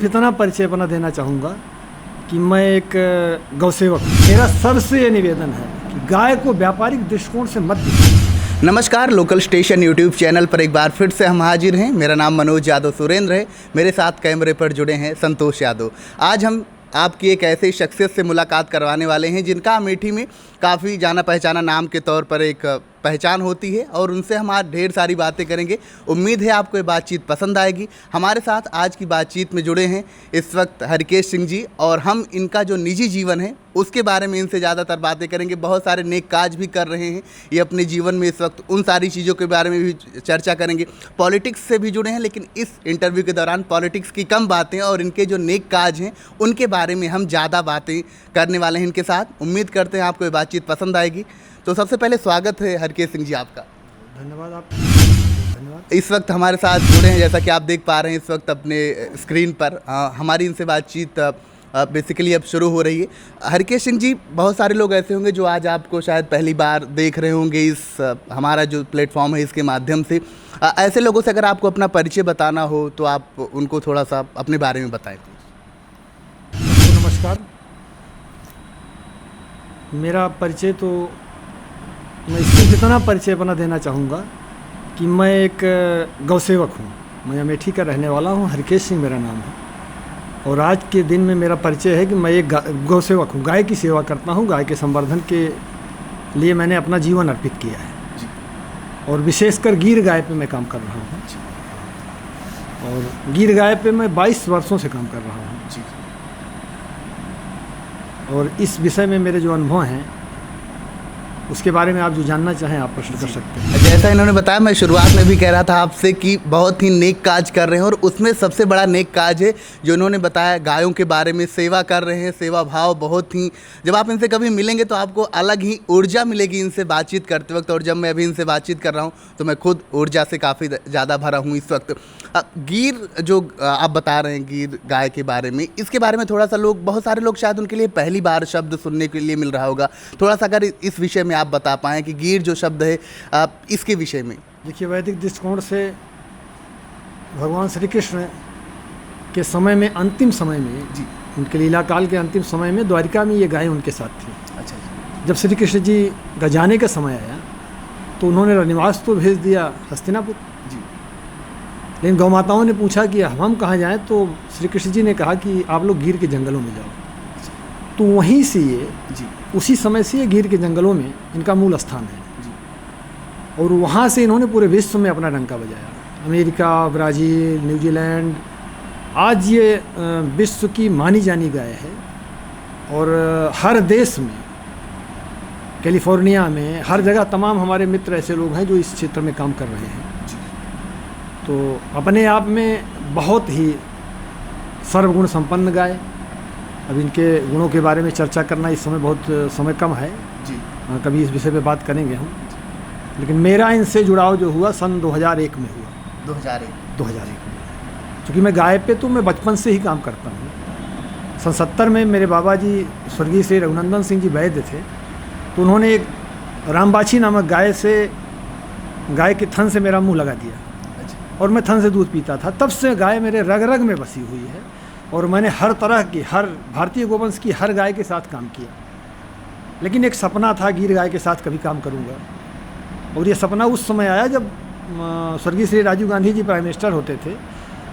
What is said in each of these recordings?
इतना परिचय अपना देना चाहूँगा कि मैं एक गौसेवक हूँ। मेरा सबसे ये निवेदन है कि गाय को व्यापारिक दृष्टिकोण से मत दीजिए। नमस्कार, लोकल स्टेशन यूट्यूब चैनल पर एक बार फिर से हम हाजिर हैं। मेरा नाम मनोज यादव सुरेंद्र है। मेरे साथ कैमरे पर जुड़े हैं संतोष यादव। आज हम आपकी एक ऐसे शख्सियत से मुलाकात करवाने वाले हैं जिनका अमेठी में काफ़ी जाना पहचाना नाम के तौर पर एक पहचान होती है और उनसे हम आज ढेर सारी बातें करेंगे। उम्मीद है आपको ये बातचीत पसंद आएगी। हमारे साथ आज की बातचीत में जुड़े हैं इस वक्त हरकेश सिंह जी और हम इनका जो निजी जीवन है उसके बारे में इनसे ज़्यादातर बातें करेंगे। बहुत सारे नेक काज भी कर रहे हैं ये अपने जीवन में इस वक्त, उन सारी चीज़ों के बारे में भी चर्चा करेंगे। पॉलिटिक्स से भी जुड़े हैं लेकिन इस इंटरव्यू के दौरान पॉलिटिक्स की कम बातें और इनके जो नेक काज हैं उनके बारे में हम ज़्यादा बातें करने वाले हैं इनके साथ। उम्मीद करते हैं आपको ये बातचीत पसंद आएगी। तो सबसे पहले स्वागत है हरकेश सिंह जी आपका। धन्यवाद आप धन्यवाद। इस वक्त हमारे साथ जुड़े हैं, जैसा कि आप देख पा रहे हैं इस वक्त अपने स्क्रीन पर हमारी इनसे बातचीत बेसिकली अब शुरू हो रही है। हरकेश सिंह जी, बहुत सारे लोग ऐसे होंगे जो आज आपको शायद पहली बार देख रहे होंगे इस हमारा जो प्लेटफॉर्म है इसके माध्यम से। ऐसे लोगों से अगर आपको अपना परिचय बताना हो तो आप उनको थोड़ा सा अपने बारे में बताएं। नमस्कार, मेरा परिचय तो मैं इसलिए इतना परिचय अपना देना चाहूँगा कि मैं एक गौसेवक हूँ। मैं अमेठी का रहने वाला हूँ, हरकेश सिंह मेरा नाम है। और आज के दिन में मेरा परिचय है कि मैं एक गौसेवक हूँ, गाय की सेवा करता हूँ। गाय के संवर्धन के लिए मैंने अपना जीवन अर्पित किया है और विशेषकर गिर गाय पे मैं काम कर रहा हूँ। और गिर गाय पे मैं 22 वर्षों से काम कर रहा हूँ और इस विषय में मेरे जो अनुभव हैं उसके बारे में आप जो जानना चाहें आप प्रश्न कर सकते हैं। जैसा इन्होंने बताया, मैं शुरुआत में भी कह रहा था आपसे कि बहुत ही नेक काज कर रहे हैं और उसमें सबसे बड़ा नेक काज है जो इन्होंने बताया, गायों के बारे में सेवा कर रहे हैं। सेवा भाव बहुत ही, जब आप इनसे कभी मिलेंगे तो आपको अलग ही ऊर्जा मिलेगी इनसे बातचीत करते वक्त। और जब मैं अभी इनसे बातचीत कर रहा हूँ तो मैं खुद ऊर्जा से काफ़ी ज़्यादा भरा हूँ इस वक्त। गिर जो आप बता रहे हैं गिर गाय के बारे में, इसके बारे में थोड़ा सा लोग, बहुत सारे लोग शायद उनके लिए पहली बार शब्द सुनने के लिए मिल रहा होगा। थोड़ा सा अगर इस विषय में आप बता पाएँ कि गिर जो शब्द है इसके विषय में। देखिए, वैदिक दृष्टिकोण से भगवान श्री कृष्ण के समय में, अंतिम समय में जी, उनके लीला काल के अंतिम समय में द्वारिका में ये गायें उनके साथ थी। अच्छा। जब श्री कृष्ण जी का जाने का समय आया तो उन्होंने रनिवास तो भेज दिया हस्तिनापुर जी, लेकिन गौ माताओं ने पूछा कि हम कहाँ जाएं, तो श्री कृष्ण जी ने कहा कि आप लोग गिर के जंगलों में जाओ। तो वहीं से ये जी, उसी समय से ये गिर के जंगलों में इनका मूल स्थान है जी। और वहाँ से इन्होंने पूरे विश्व में अपना डंका बजाया। अमेरिका, ब्राज़ील, न्यूजीलैंड, आज ये विश्व की मानी जानी गाय है। और हर देश में, कैलिफोर्निया में, हर जगह तमाम हमारे मित्र ऐसे लोग हैं जो इस क्षेत्र में काम कर रहे हैं। तो अपने आप में बहुत ही सर्वगुण संपन्न गाय। अब इनके गुणों के बारे में चर्चा करना इस समय बहुत समय कम है जी। कभी इस विषय पे बात करेंगे हम। लेकिन मेरा इनसे जुड़ाव जो हुआ सन 2001 में हुआ। 2001 में, क्योंकि मैं गाय पे तो मैं बचपन से ही काम करता हूँ। सन 70 में मेरे बाबा जी स्वर्गीय श्री रघुनंदन सिंह जी वैद्य थे, तो उन्होंने एक रामबाछी नामक गाय के थन से मेरा मुँह लगा दिया और मैं थन से दूध पीता था। तब से गाय मेरे रग रग में बसी हुई है और मैंने हर तरह की, हर भारतीय गोवंश की हर गाय के साथ काम किया। लेकिन एक सपना था गिर गाय के साथ कभी काम करूंगा, और ये सपना उस समय आया जब स्वर्गीय श्री राजीव गांधी जी प्राइम मिनिस्टर होते थे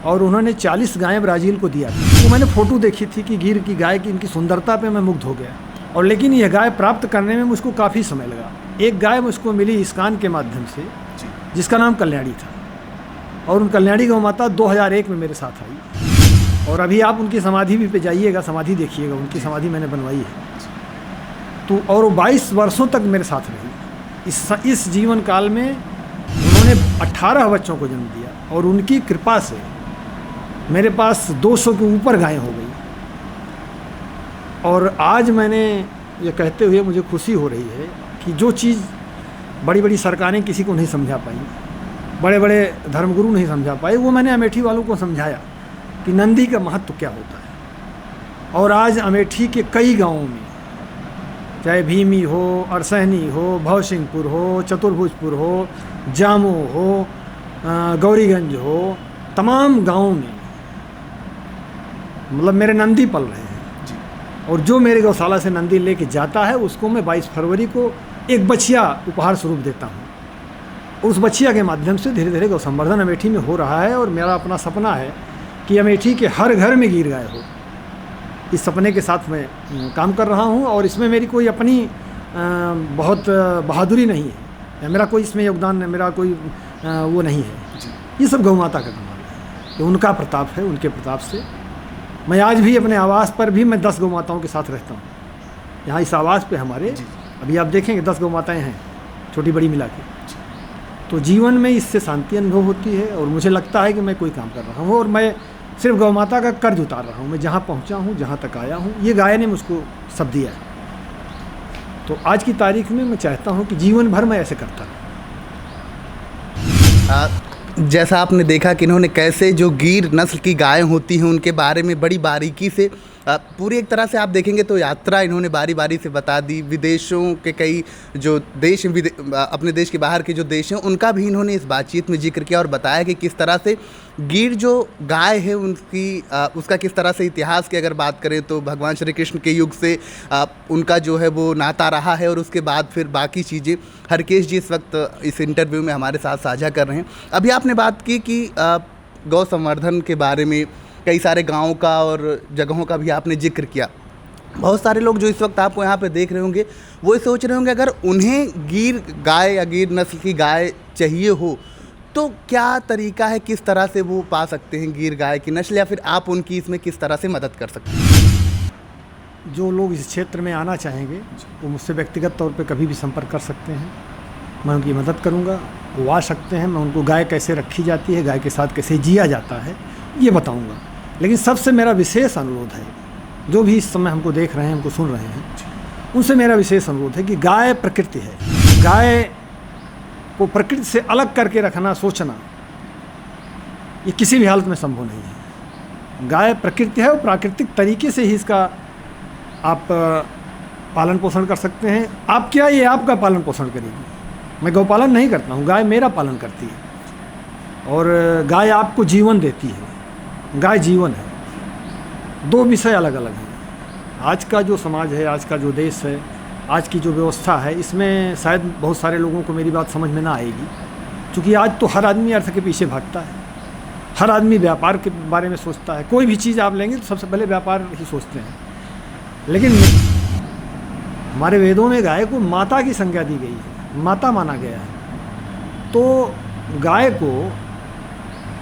और उन्होंने 40 गायें ब्राज़ील को दिया था। तो मैंने फ़ोटो देखी थी कि गिर की गाय की, इनकी सुंदरता पे मैं मुग्ध हो गया। और लेकिन यह गाय प्राप्त करने में मुझको काफ़ी समय लगा। एक गाय मुझको मिली इस्कान के माध्यम से जिसका नाम कल्याणी था, और उन कल्याणी गौ माता 2001 में मेरे साथ आई। और अभी आप उनकी समाधि भी पे जाइएगा, समाधि देखिएगा, उनकी समाधि मैंने बनवाई है। तो और वो 22 वर्षों तक मेरे साथ रही। इस जीवन काल में उन्होंने 18 बच्चों को जन्म दिया और उनकी कृपा से मेरे पास 200 के ऊपर गायें हो गई। और आज मैंने ये कहते हुए मुझे खुशी हो रही है कि जो चीज़ बड़ी बड़ी सरकारें किसी को नहीं समझा पाई, बड़े बड़े धर्मगुरु नहीं समझा पाए, वो मैंने अमेठी वालों को समझाया कि नंदी का महत्व क्या होता है। और आज अमेठी के कई गांवों में, चाहे भीमी हो, अरसहनी हो, भवसिंहपुर हो, चतुर्भुजपुर हो, जामो हो, गौरीगंज हो, तमाम गांवों में मतलब मेरे नंदी पल रहे हैं। और जो मेरे गौशाला से नंदी लेके जाता है उसको मैं 22 फरवरी को एक बछिया उपहार स्वरूप देता हूँ। उस बछिया के माध्यम से धीरे धीरे गौ संवर्धन अमेठी में हो रहा है और मेरा अपना सपना है कि अमेठी के हर घर में गीर गाय हो। इस सपने के साथ मैं काम कर रहा हूँ और इसमें मेरी कोई अपनी बहुत बहादुरी नहीं है या मेरा कोई इसमें योगदान, मेरा कोई वो नहीं है। ये सब गौ माता का कमाल है, ये उनका प्रताप है। उनके प्रताप से मैं आज भी अपने आवास पर भी मैं 10 गौ माताओं के साथ रहता हूँ। यहाँ इस आवास पे हमारे अभी आप देखेंगे 10 गौ माताएँ हैं, छोटी बड़ी मिला के। तो जीवन में इससे शांति अनुभव होती है और मुझे लगता है कि मैं कोई काम कर रहा हूँ और मैं सिर्फ गौ माता का कर्ज उतार रहा हूँ। मैं जहाँ पहुँचा हूँ, जहाँ तक आया हूँ, ये गाय ने मुझको सब दिया है। तो आज की तारीख में मैं चाहता हूँ कि जीवन भर मैं ऐसे करता रहूँ। जैसा आपने देखा कि इन्होंने कैसे जो गीर नस्ल की गाय होती हैं उनके बारे में बड़ी बारीकी से पूरी एक तरह से आप देखेंगे तो यात्रा इन्होंने बारी बारी से बता दी। विदेशों के कई जो देश अपने देश के बाहर के जो देश हैं उनका भी इन्होंने इस बातचीत में जिक्र किया और बताया कि किस तरह से गीर जो गाय है उनकी उसका किस तरह से इतिहास की अगर बात करें तो भगवान श्री कृष्ण के युग से उनका जो है वो नाता रहा है और उसके बाद फिर बाकी चीज़ें हरकेश जी इस वक्त इस इंटरव्यू में हमारे साथ साझा कर रहे हैं। अभी आपने बात की कि गौ संवर्धन के बारे में कई सारे गाँव का और जगहों का भी आपने जिक्र किया। बहुत सारे लोग जो इस वक्त आपको यहाँ पे देख रहे होंगे वो सोच रहे होंगे अगर उन्हें गीर गाय या गीर नस्ल की गाय चाहिए हो तो क्या तरीका है, किस तरह से वो पा सकते हैं गीर गाय की नस्ल, या फिर आप उनकी इसमें किस तरह से मदद कर सकते हैं? जो लोग इस क्षेत्र में आना चाहेंगे वो मुझसे व्यक्तिगत तौर पे कभी भी संपर्क कर सकते हैं, मैं उनकी मदद करूंगा। वो आ सकते हैं, मैं उनको गाय कैसे रखी जाती है, गाय के साथ कैसे जिया जाता है ये बताऊंगा। लेकिन सबसे मेरा विशेष अनुरोध है, जो भी इस समय हमको देख रहे हैं, हमको सुन रहे हैं, उनसे मेरा विशेष अनुरोध है कि गाय प्रकृति है। गाय को प्रकृति से अलग करके रखना, सोचना, ये किसी भी हालत में संभव नहीं है। गाय प्रकृति है और प्राकृतिक तरीके से ही इसका आप पालन पोषण कर सकते हैं। आप क्या, ये आपका पालन पोषण करेगी। मैं गौपालन नहीं करता हूँ, गाय मेरा पालन करती है और गाय आपको जीवन देती है। गाय जीवन है, दो विषय अलग अलग हैं। आज का जो समाज है, आज का जो देश है, आज की जो व्यवस्था है, इसमें शायद बहुत सारे लोगों को मेरी बात समझ में ना आएगी, क्योंकि आज तो हर आदमी अर्थ के पीछे भागता है, हर आदमी व्यापार के बारे में सोचता है। कोई भी चीज़ आप लेंगे तो सबसे पहले व्यापार ही सोचते हैं। लेकिन हमारे वेदों में गाय को माता की संज्ञा दी गई है, माता माना गया है। तो गाय को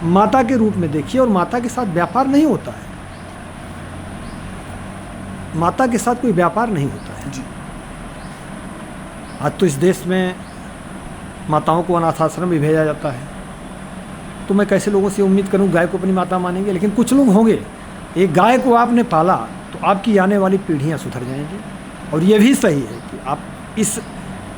माता के रूप में देखिए और माता के साथ व्यापार नहीं होता है, माता के साथ कोई व्यापार नहीं होता है जी। आज तो इस देश में माताओं को अनाथ आश्रम भी भेजा जाता है, तो मैं कैसे लोगों से उम्मीद करूं गाय को अपनी माता मानेंगे। लेकिन कुछ लोग होंगे, एक गाय को आपने पाला तो आपकी आने वाली पीढ़ियां सुधर जाएंगी। और ये भी सही है कि आप इस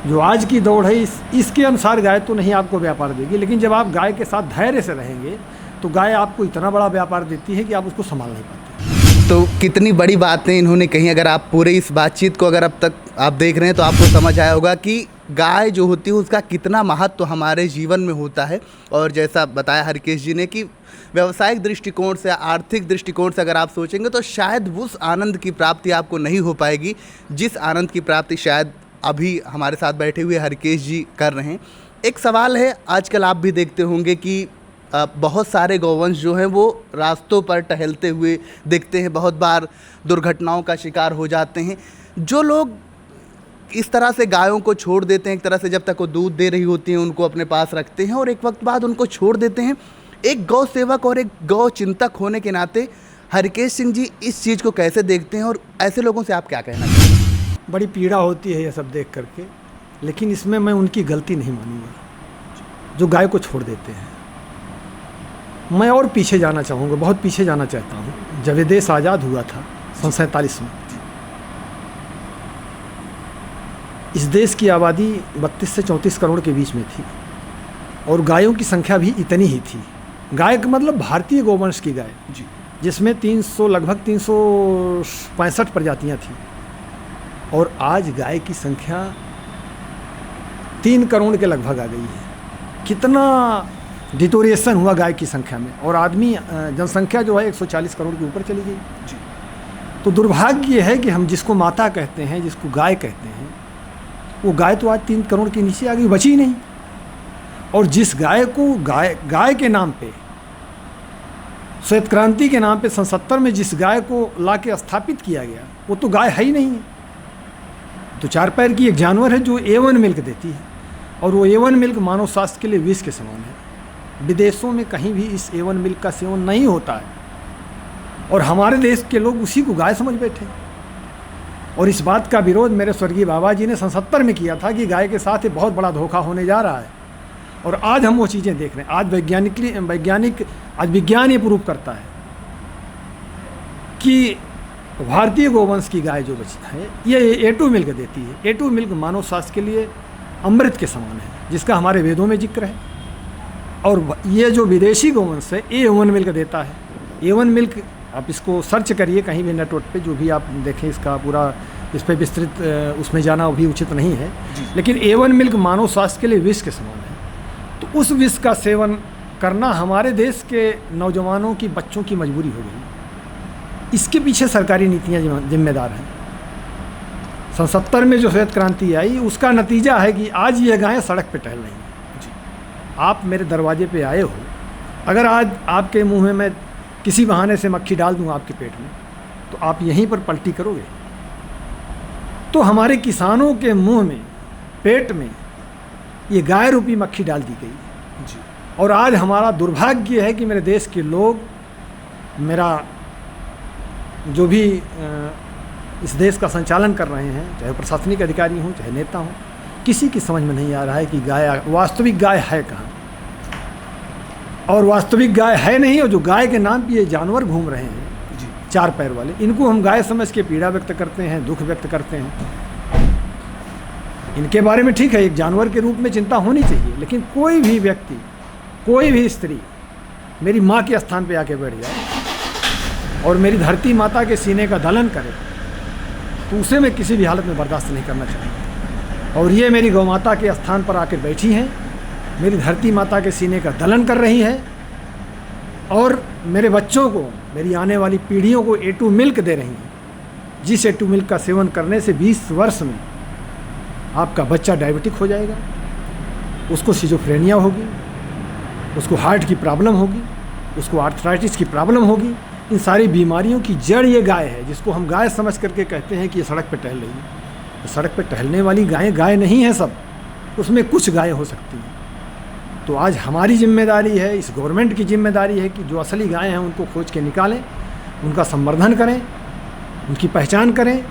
जो आज की दौड़ है इसके अनुसार गाय तो नहीं आपको व्यापार देगी, लेकिन जब आप गाय के साथ धैर्य से रहेंगे तो गाय आपको इतना बड़ा व्यापार देती है कि आप उसको संभाल नहीं पाते। तो कितनी बड़ी बातें इन्होंने कही। अगर आप पूरे इस बातचीत को अगर अब तक आप देख रहे हैं तो आपको समझ आया होगा कि गाय जो होती है उसका कितना महत्व हमारे जीवन में होता है। और जैसा बताया हरकेश जी ने कि व्यावसायिक दृष्टिकोण से, आर्थिक दृष्टिकोण से अगर आप सोचेंगे तो शायद उस आनंद की प्राप्ति आपको नहीं हो पाएगी जिस आनंद की प्राप्ति शायद अभी हमारे साथ बैठे हुए हरकेश जी कर रहे हैं। एक सवाल है, आजकल आप भी देखते होंगे कि बहुत सारे गौवंश जो हैं वो रास्तों पर टहलते हुए दिखते हैं, बहुत बार दुर्घटनाओं का शिकार हो जाते हैं। जो लोग इस तरह से गायों को छोड़ देते हैं, एक तरह से जब तक वो दूध दे रही होती हैं उनको अपने पास रखते हैं और एक वक्त बाद उनको छोड़ देते हैं, एक गौ सेवक और एक गौ चिंतक होने के नाते हरकेश सिंह जी इस चीज़ को कैसे देखते हैं और ऐसे लोगों से आप क्या कहना चाहते हैं? बड़ी पीड़ा होती है ये सब देख करके, लेकिन इसमें मैं उनकी गलती नहीं मानूंगा जो गाय को छोड़ देते हैं। मैं और पीछे जाना चाहूँगा, बहुत पीछे जाना चाहता हूँ। जब ये देश आज़ाद हुआ था सन 47 में, इस देश की आबादी 32 से 34 करोड़ के बीच में थी और गायों की संख्या भी इतनी ही थी। गाय का मतलब भारतीय गौवंश की गाय जी, जिसमें लगभग 365 प्रजातियाँ थीं और आज गाय की संख्या 3 करोड़ के लगभग आ गई है। कितना डिटोरिएशन हुआ गाय की संख्या में, और आदमी जनसंख्या जो है 140 करोड़ के ऊपर चली गई। तो दुर्भाग्य ये है कि हम जिसको माता कहते हैं, जिसको गाय कहते हैं, वो गाय तो आज 3 करोड़ के नीचे आ गई, बची ही नहीं। और जिस गाय को गाय के नाम पे, श्वेत क्रांति के नाम पे 1970 में जिस गाय को ला के स्थापित किया गया, वो तो गाय है ही नहीं है। तो 4 पैर की एक जानवर है जो A1 मिल्क देती है, और वो A1 मिल्क मानव स्वास्थ्य के लिए विष के समान है। विदेशों में कहीं भी इस A1 मिल्क का सेवन नहीं होता है, और हमारे देश के लोग उसी को गाय समझ बैठे। और इस बात का विरोध मेरे स्वर्गीय बाबा जी ने 1970 में किया था कि गाय के साथ ये बहुत बड़ा धोखा होने जा रहा है। और आज हम वो चीज़ें देख रहे हैं। आज आज विज्ञान ये प्रूव करता है कि भारतीय गोवंश की गाय जो बची है, ये A2 मिल्क देती है। A2 मिल्क मानव स्वास्थ्य के लिए अमृत के समान है, जिसका हमारे वेदों में जिक्र है। और ये जो विदेशी गोवंश है, A1 मिल्क देता है। A1 मिल्क आप इसको सर्च करिए कहीं भी नेटवर्क पे, जो भी आप देखें, इसका पूरा इस पर विस्तृत उसमें जाना भी उचित नहीं है। लेकिन A1 मिल्क मानव स्वास्थ्य के लिए विष के समान है। तो उस विष का सेवन करना हमारे देश के नौजवानों की, बच्चों की मजबूरी हो गई। इसके पीछे सरकारी नीतियाँ जिम्मेदार हैं। 1970 में जो श्वेत क्रांति आई, उसका नतीजा है कि आज ये गायें सड़क पे टहल रही हैं। आप मेरे दरवाजे पे आए हो, अगर आज आपके मुंह में मैं किसी बहाने से मक्खी डाल दूं आपके पेट में, तो आप यहीं पर पलटी करोगे। तो हमारे किसानों के मुंह में, पेट में ये गाय रूपी मक्खी डाल दी गई जी। और आज हमारा दुर्भाग्य है कि मेरे देश के लोग, मेरा जो भी इस देश का संचालन कर रहे हैं, चाहे प्रशासनिक अधिकारी हों, चाहे नेता हों, किसी की समझ में नहीं आ रहा है कि गाय, वास्तविक गाय है कहाँ। और वास्तविक गाय है नहीं, और जो गाय के नाम पे ये जानवर घूम रहे हैं जी, 4 पैर वाले, इनको हम गाय समझ के पीड़ा व्यक्त करते हैं, दुख व्यक्त करते हैं। इनके बारे में ठीक है, एक जानवर के रूप में चिंता होनी चाहिए, लेकिन कोई भी व्यक्ति, कोई भी स्त्री मेरी माँ के स्थान पे आके बैठ जाए और मेरी धरती माता के सीने का दलन करे, तो उसे मैं किसी भी हालत में बर्दाश्त नहीं करना चाहूँगा। और ये मेरी गौ माता के स्थान पर आके बैठी हैं, मेरी धरती माता के सीने का दलन कर रही है, और मेरे बच्चों को, मेरी आने वाली पीढ़ियों को A2 मिल्क दे रही हैं, जिस A2 मिल्क का सेवन करने से 20 वर्ष में आपका बच्चा डायबिटिक हो जाएगा, उसको सिजोफ्रेनिया होगी, उसको हार्ट की प्रॉब्लम होगी, उसको आर्थराइटिस की प्रॉब्लम होगी। इन सारी बीमारियों की जड़ ये गाय है, जिसको हम गाय समझ करके कहते हैं कि ये सड़क पर टहल रही है। तो सड़क पर टहलने वाली गायें गाय नहीं है सब, उसमें कुछ गायें हो सकती हैं। तो आज हमारी जिम्मेदारी है, इस गवर्नमेंट की जिम्मेदारी है कि जो असली गायें हैं उनको खोज के निकालें, उनका संवर्धन करें, उनकी पहचान करें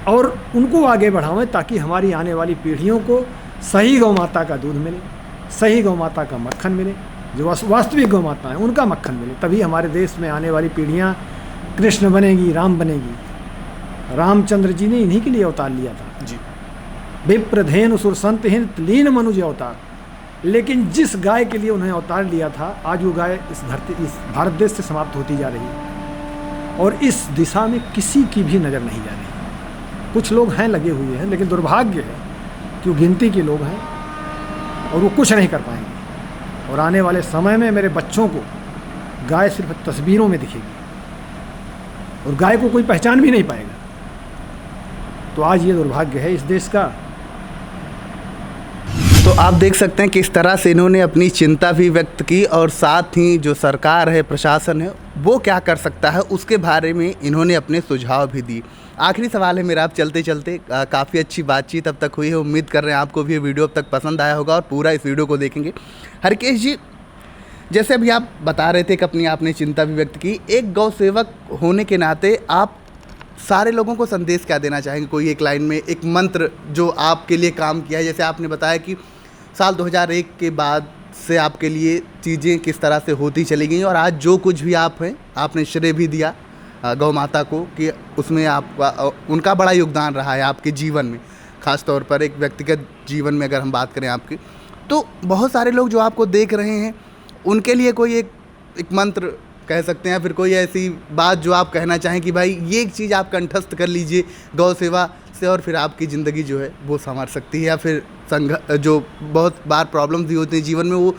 और उनको आगे बढ़ावें, ताकि हमारी आने वाली पीढ़ियों को सही गौ माता का दूध मिले, सही गौ माता का मक्खन मिले, जो वास्तविक गौ माता है उनका मक्खन मिले। तभी हमारे देश में आने वाली पीढ़ियाँ कृष्ण बनेगी, राम बनेगी। रामचंद्र जी ने इन्हीं के लिए अवतार लिया था जी। विप्रधेनु सुरसंत हिन लीन मनुज अवतार। लेकिन जिस गाय के लिए उन्होंने अवतार लिया था, आज वो गाय इस भारत देश से समाप्त होती जा रही है, और इस दिशा में किसी की भी नज़र नहीं जा रही। कुछ लोग हैं लगे हुए हैं, लेकिन दुर्भाग्य है कि वो गिनती के लोग हैं और वो कुछ नहीं कर पाएंगे। और आने वाले समय में मेरे बच्चों को गाय सिर्फ तस्वीरों में दिखेगी, और गाय को कोई पहचान भी नहीं पाएगा। तो आज ये दुर्भाग्य है इस देश का। तो आप देख सकते हैं किस तरह से इन्होंने अपनी चिंता भी व्यक्त की, और साथ ही जो सरकार है, प्रशासन है, वो क्या कर सकता है उसके बारे में इन्होंने अपने सुझाव भी दिए। आखिरी सवाल है मेरा, आप चलते चलते, काफ़ी अच्छी बातचीत अब तक हुई है, उम्मीद कर रहे हैं आपको भी ये वीडियो अब तक पसंद आया होगा और पूरा इस वीडियो को देखेंगे। हरकेश जी, जैसे अभी आप बता रहे थे कि अपनी आपने चिंता भी व्यक्त की, एक गौ सेवक होने के नाते आप सारे लोगों को संदेश क्या देना चाहेंगे? कोई एक लाइन में, एक मंत्र जो आपके लिए काम किया है। जैसे आपने बताया कि साल 2001 के बाद से आपके लिए चीज़ें किस तरह से होती चली गई, और आज जो कुछ भी आप हैं, आपने श्रेय भी दिया गौ माता को कि उसमें आपका, उनका बड़ा योगदान रहा है आपके जीवन में, ख़ास तौर पर एक व्यक्तिगत जीवन में अगर हम बात करें आपकी। तो बहुत सारे लोग जो आपको देख रहे हैं, उनके लिए कोई एक मंत्र कह सकते हैं, फिर कोई ऐसी बात जो आप कहना चाहें कि भाई ये एक चीज़ आप कंठस्थ कर लीजिए गौ सेवा से, और फिर आपकी ज़िंदगी जो है वो संवर सकती है, या फिर जो बहुत बार प्रॉब्लम्स भी होती हैं जीवन में, वो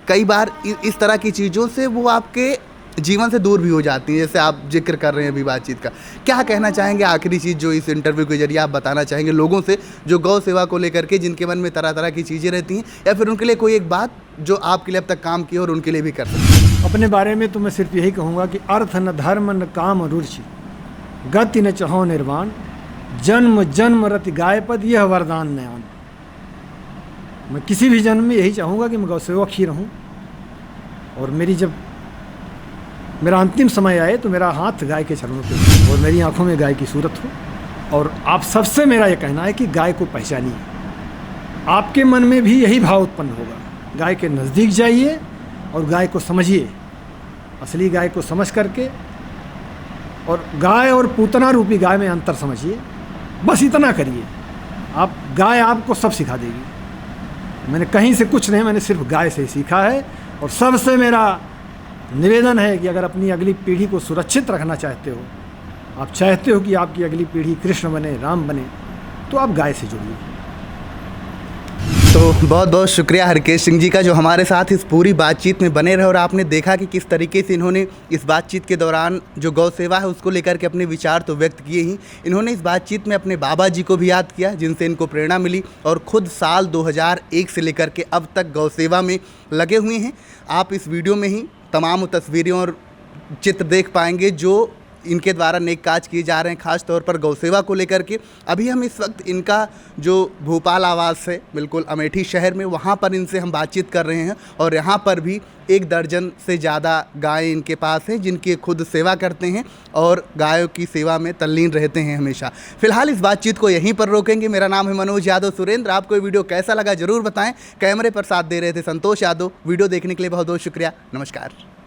कई बार इस तरह की चीज़ों से वो आपके जीवन से दूर भी हो जाती हैं, जैसे आप जिक्र कर रहे हैं अभी बातचीत का। क्या कहना चाहेंगे आखिरी चीज़ जो इस इंटरव्यू के जरिए आप बताना चाहेंगे लोगों से जो गौ सेवा को लेकर के जिनके मन में तरह तरह की चीज़ें रहती हैं, या फिर उनके लिए कोई एक बात जो आपके लिए अब तक काम की और उनके लिए भी कर सकते? अपने बारे में तो मैं सिर्फ यही कहूँगा कि अर्थ न धर्म न काम रुचि, गति न चहो निर्वाण, जन्म जन्म रति गाय पद, यह वरदान नयान। मैं किसी भी जन्म में यही चाहूँगा कि मैं गौ सेवक ही रहूँ, और मेरा अंतिम समय आए तो मेरा हाथ गाय के चरणों पे हो और मेरी आंखों में गाय की सूरत हो। और आप सबसे मेरा ये कहना है कि गाय को पहचानिए, आपके मन में भी यही भाव उत्पन्न होगा। गाय के नज़दीक जाइए और गाय को समझिए, असली गाय को समझ करके, और गाय और पूतना रूपी गाय में अंतर समझिए। बस इतना करिए, गाय आपको सब सिखा देगी। मैंने कहीं से कुछ नहीं, मैंने सिर्फ गाय से ही सीखा है। और सबसे मेरा निवेदन है कि अगर अपनी अगली पीढ़ी को सुरक्षित रखना चाहते हो, आप चाहते हो कि आपकी अगली पीढ़ी कृष्ण बने, राम बने, तो आप गाय से जुड़िए। तो बहुत बहुत शुक्रिया हरकेश सिंह जी का, जो हमारे साथ इस पूरी बातचीत में बने रहे। और आपने देखा कि किस तरीके से इन्होंने इस बातचीत के दौरान जो गौ सेवा है उसको लेकर के अपने विचार तो व्यक्त किए ही, इन्होंने इस बातचीत में अपने बाबा जी को भी याद किया जिनसे इनको प्रेरणा मिली, और खुद साल 2001 से लेकर के अब तक गौ सेवा में लगे हुए हैं। आप इस वीडियो में ही तमाम तस्वीरें और चित्र देख पाएंगे जो इनके द्वारा नेक काज किए जा रहे हैं, खास तौर पर गौ सेवा को लेकर के। अभी हम इस वक्त इनका जो भोपाल आवास है बिल्कुल अमेठी शहर में, वहाँ पर इनसे हम बातचीत कर रहे हैं। और यहाँ पर भी 1 दर्जन से ज़्यादा गायें इनके पास हैं जिनकी खुद सेवा करते हैं और गायों की सेवा में तल्लीन रहते हैं हमेशा। फिलहाल इस बातचीत को यहीं पर रोकेंगे। मेरा नाम है मनोज यादव सुरेंद्र। आपको ये वीडियो कैसा लगा ज़रूर बताएं। कैमरे पर साथ दे रहे थे संतोष यादव। वीडियो देखने के लिए बहुत बहुत शुक्रिया। नमस्कार।